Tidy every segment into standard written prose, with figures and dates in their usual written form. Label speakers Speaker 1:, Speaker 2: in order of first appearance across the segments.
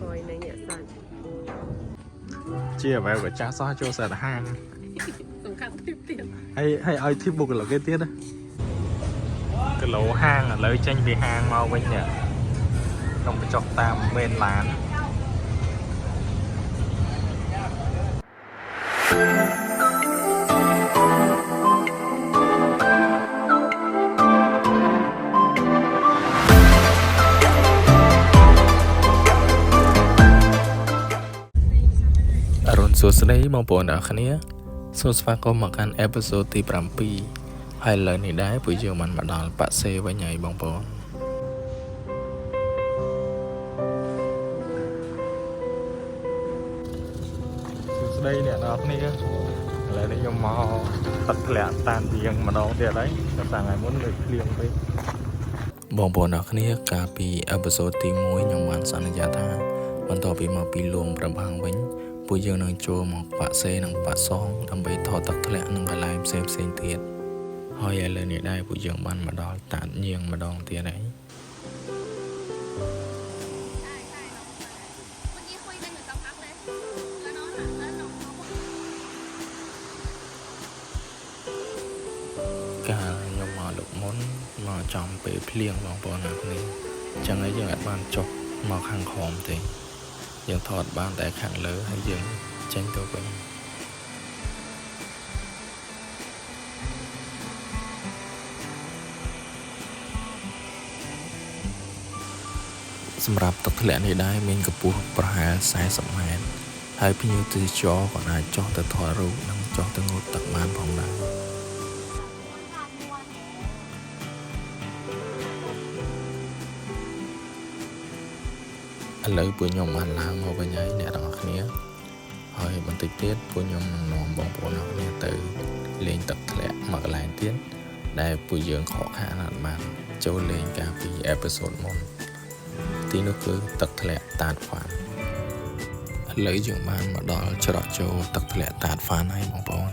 Speaker 1: Hồi này nhẹ sạch
Speaker 2: chia vào của cha xóa cho sạch hang
Speaker 1: Tùng khăn tiếp tiền
Speaker 2: hay ai tiếp buộc là cái tiết đó cái lỗ hang là lấy tranh vì hang mau bên nhỉ không phải chọc tam bên lánសួស្តីបងប្អូនអ្នកគ្នាសូមស្វាគមន៍មកកាន់អេពីសូតទី7ហើយលើនេះដែរពួកយើងបានមកដល់ប៉ាសេវិញហើយបងប្អូនសួស្តីអ្នកនរគ្នាឥឡូវនេះខ្ញុំមកទឹកធ្លាក់តានវាងម្ដងទៀតហើយតែថ្ងៃមុនលើភ្លៀងពេកបងប្អូនអ្នកគ្នាកាលពីអេពីសូតទី1ខ្ញុំបានសន្យាថាបន្ទាប់ពីមកពីលួងប្របាំងវិញពួកយើងនឹងចូលមកប៉ាសេនិងប៉ាសងដើម្បីថតទឹកធ្លាក់នឹងកន្លែងផ្សេងទៀតហើយឥឡូវនេះដែរពួកយើងបានមកដល់តាតញៀងម្ដងទៀតហើយកាលខ្ញុំមកលើកមុនមកចំពេលភ្លៀងបងប្អូនអ្នកនេះអញ្ចឹងហើយយើងអាចបានចុះមកខាងក្រោមទេយើងថតបានតែខាងលើហើយយើងចេញទៅវិញសម្រាប់ទឹកធ្លាក់នេះដែរមានកម្ពស់ប្រហែល40 ម៉ែត្រហើយភ្ញៀវទេសចរក៏អាចចុះទៅថតរូបនិងចុះទៅងូតទឹកបានផងដែរឥឡូវពួកខ្ញុំបានឡើងមកវិញហើយអ្នកទាំងអស់គ្នាហើយបន្តិចទៀតពួកខ្ញុំនឹងនាំបងប្អូនអ្នកគ្នាទៅលេងទឹកធ្លាក់មកកន្លែងទៀតដែលពួកយើងខកខានអត់បានចូលលេងកាលពីអេពីសូតមុនទីនោះគឺទឹកធ្លាក់តាតហ្វានឥឡូវយើងបានមកដល់ច្រកចូលទឹកធ្លាក់តាតហ្វានហើយបងប្អូន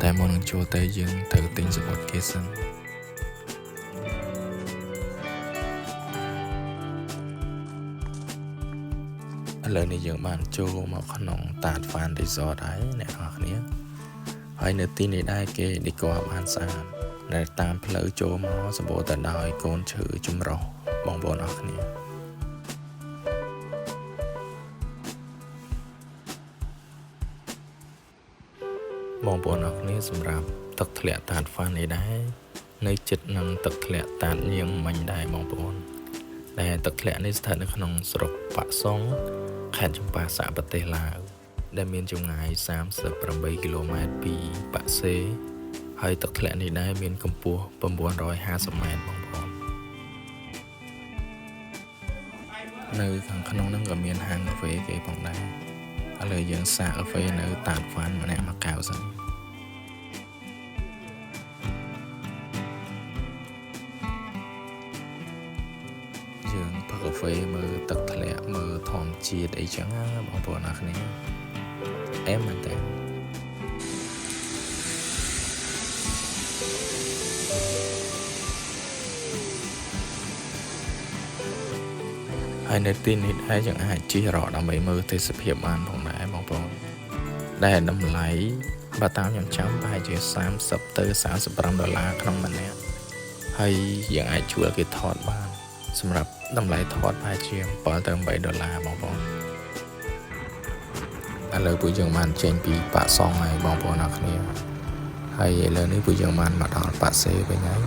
Speaker 2: តែមុននឹងចូលទៅយើងត្រូវទិញសំបុត្រគេសិនឥឡូវនេះយើងបានចូលមកក្នុងតាតហ្វានរីសតហើយអ្នកនរគ្នាហើយនៅទីនេះដែរគេដេក័របានស្អាតដែលតាមផ្លូវចូលមកសម្បូរទៅដោយកូនឈើចម្រុះបងប្អូនអរគ្នាបងប្អូនអរគ្នាសម្រាប់ទឹកធ្លាក់តាតហ្វាននេះដែរនៅជិតនឹងទឹកធ្លាក់តាតញៀងមិញដែរបងប្អូនដែលទឹកធ្លាក់នេះស្ថិតនៅក្នុងស្រុកប៉ាក់សុងខេត្តចម្ប៉ាសាប្រទេសឡាវដែលមានចម្ងាយ38 គីឡូម៉ែត្រពីប៉ាក់សេហើយទឹកធ្លាក់នេះដែរមានកម្ពស់950 ម៉ែត្របងប្អូននៅខាងក្នុងហ្នឹងក៏មានហាងកាហ្វេគេផងដែរឥឡូវយើងសាកកាហ្វេនៅតាតហ្វានម្នាក់មកកៅសិនយើងផឹកកាហ្វេមើលទឹកធ្លាក់មើលធម្មជាតិអីចឹងណាបងប្អូនអរគ្នាអែមមែនតើហើយនៅទីនេះដែរយើងអាចជិះរកដើម្បីមើលទេសភាពបានផងដែរបងប្អូនដែលតម្លៃបើតាមខ្ញុំចាំប្រហែលជា$30 ទៅ$35ក្នុងម្នាក់ហើយយើងអាចជួលគេថតបានសម្រាប់តម្លៃថតប្រហែលជា$7 ទៅ$8បងប្អូនឥឡូវពួកយើងបានចេញពីប៉ាក់សុងហើយបងប្អូនអរគ្នាហើយឥឡូវនេះពួកយើងបានមកដល់ប៉ាសេវិញហើយ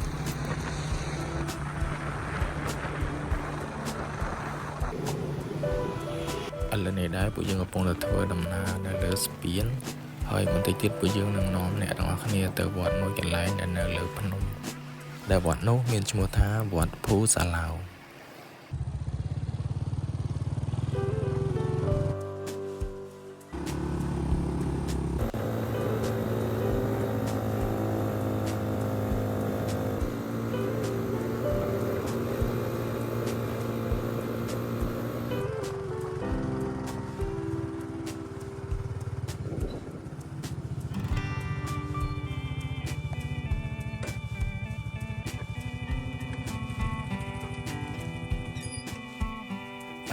Speaker 2: ឥឡូវនេះដែរពួកយើងកំពុងតែធ្វើដំណើរនៅលើស្ពានហើយបន្តិចទៀតពួកយើងនឹងនាំអ្នកទាំងអស់គ្នាទៅវត្តមួយកន្លែងដែលនៅលើភ្នំដែលវត្តនោះមានឈ្មោះថាវត្តភូសាឡៅ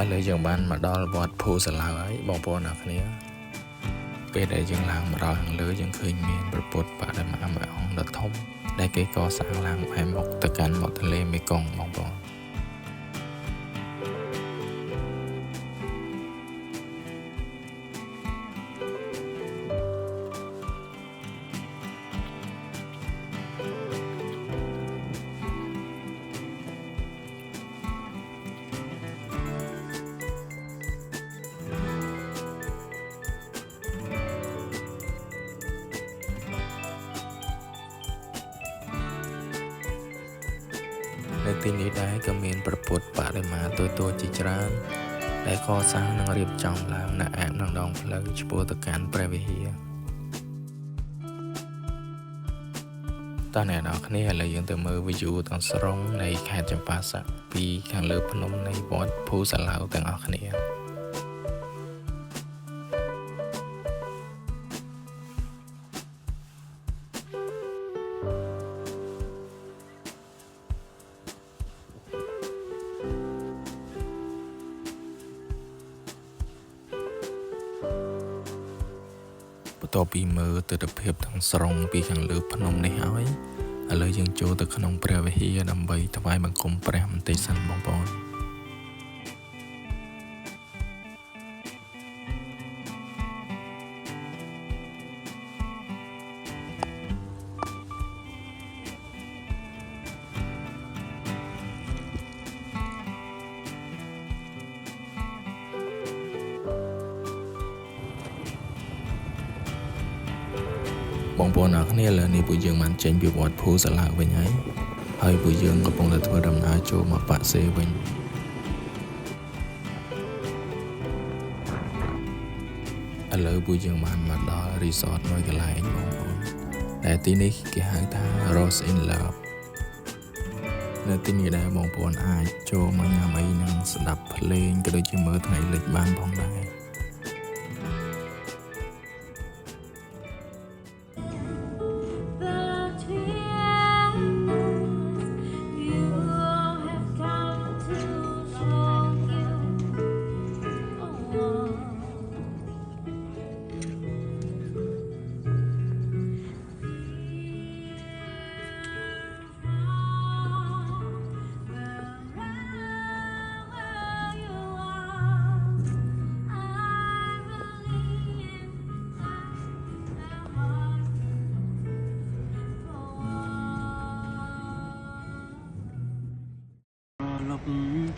Speaker 2: ឥឡូវយើងបានមកដល់វត្តភូសាឡាវហើយបងប្អូនអ្នកគ្នាពេលដែលយើងឡើងមកដល់ខាងលើយើងឃើញមានព្រះពុទ្ធបដិមាមួយអង្គដ៏ធំដែលគេកសាងឡើងបែរមុខទៅកាន់មាត់ទន្លេមេគង្គបងប្អូននៅទីនេះដែរក៏មានព្រះពុទ្ធបដិមាតូចៗជាច្រើនដែលកសាងនិងរៀបចំឡើងនៅឯនឹងដងផ្លូវឆ្ពោះទៅកាន់ព្រះវិហារតើអ្នកនរគ្នាឥឡូវយើងទៅមើល view ទាំងស្រុងនៃខេត្តចម្ប៉ាសាក់ពីខាងលើភ្នំនៃវត្តភូសាឡាវទាំងអស់គ្នាបន្ទាប់ពីមើលទិដ្ឋភាពទាំងស្រុងពីខាងលើភ្នំនេះហើយឥឡូវយើងចូលទៅក្នុងព្រះវិហារដើម្បីថ្វាយបង្គំព្រះបន្តិចសិនបងប្អូនបងប្អូនអ្នកគ្នាឥឡូវនេះពួកយើងបានចេញពីវត្តភូសាឡាវវិញហើយពួកយើងកំពុងតែធ្វើដំណើរចូលមកប៉ាក់សេវិញឥឡូវពួកយើងបានមកដល់រីសតមួយកន្លែងបងប្អូនដែលទីនេះគេហៅថា Rose in Love នៅទីនេះដែរបងប្អូនអាចចូលមកញ៉ាំអីនិងស្ដាប់ភ្លេងក៏ដូចជាមើលថ្ងៃលិចបានផងដែរ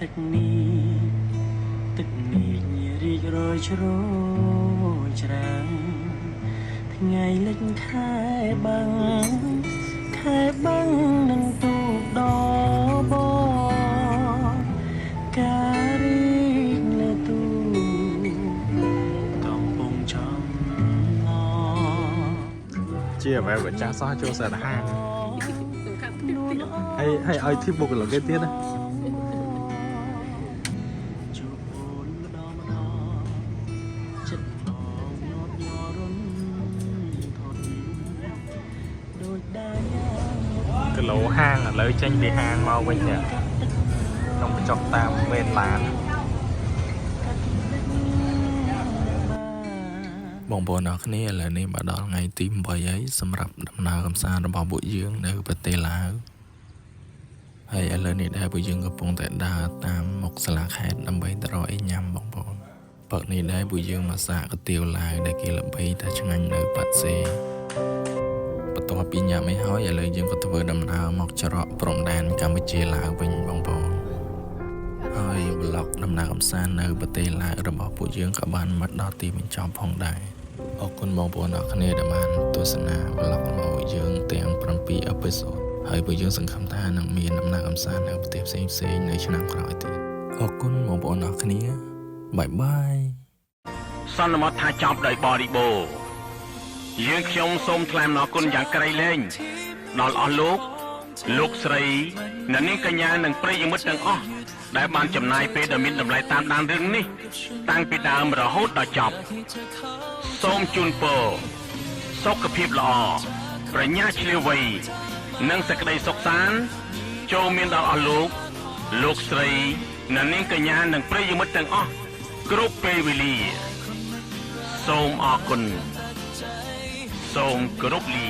Speaker 3: ទឹកនេះរីករយជ្រោយច្រាំងថ្ងៃលិចខែបាំងនឹងទូកដល់បងការរីកលើទូកំពុងចំឡជាបែបចាស់សោះចូលសាហាង
Speaker 1: សំខាន់ទីទៀត
Speaker 3: ហើយឲ្យធីបបុគ្គលិកគេទៀតណាគីឡូហាងឥឡូវចេញពីហាងមកវិញនេះខ្ញុំបញ្ចុះតាមមេនឡាន
Speaker 2: បងប្អូនអ្នកគ្នាឥឡូវនេះមកដល់ថ្ងៃទី8ហើយសម្រាប់ដំណើរកម្សាន្តរបស់ពួកយើងនៅប្រទេសឡាវហើយឥឡូវនេះដែរពួកយើងកំពុងតែដើរតាមមុខសាលាខេត្តដើម្បីទៅរកអីញ៉ាំបងប្អូនព្រឹកនេះដែរពួកយើងមកសាកគុយទាវឡាវដែលគេល្បីថាឆ្ងាញ់នៅប៉ាត់សេបន្ទាប់ពីញ៉ាំអីហើយឥឡូវយើងក៏ធ្វើដំណើរមកច្រកព្រំដែនកម្ពុជាឡាវវិញបងប្អូនហើយ vlog ដំណើរកម្សាន្តនៅប្រទេសឡាវរបស់ពួកយើងក៏បានមកដល់ទីបញ្ចប់ផងដែរអរគុណបងប្អូនអ្នកគ្នាដែលបានទស្សនា vlog របស់ពួកយើងទាំង7 episode ហើយពួកយើងសង្ឃឹមថានឹងមានដំណើរកម្សាន្តនៅប្រទេសផ្សេងៗនៅឆ្នាំក្រោយទៀតអរគុណបងប្អូនអ្នកគ្នាបាយបាយ
Speaker 4: សន្មតថាចប់ដោយបរិបូរណ៍យើងខ្ញុំសូមថ្លែងអំណរគុណយ៉ាងក្រៃលែងដល់អស់លោកស្រីអ្នកនាងកញ្ញានិងប្រិយមិត្តទាំងអស់ដែលបានចំណាយពេលដ៏មានតម្លៃតាមដានរឿងនេះតាំងពីដើមរហូតដល់ចប់សូមជូនពរសុខភាពល្អប្រាជ្ញាឈ្លាសវៃនិងសេចក្តីសុខសាន្តចូលមានដល់អស់លោកស្រី អ្នកនាងកញ្ញានិងប្រិយមិត្តទាំងអស់គ្រប់ពេលវេលាសូមអរគុណសូមគោរពលា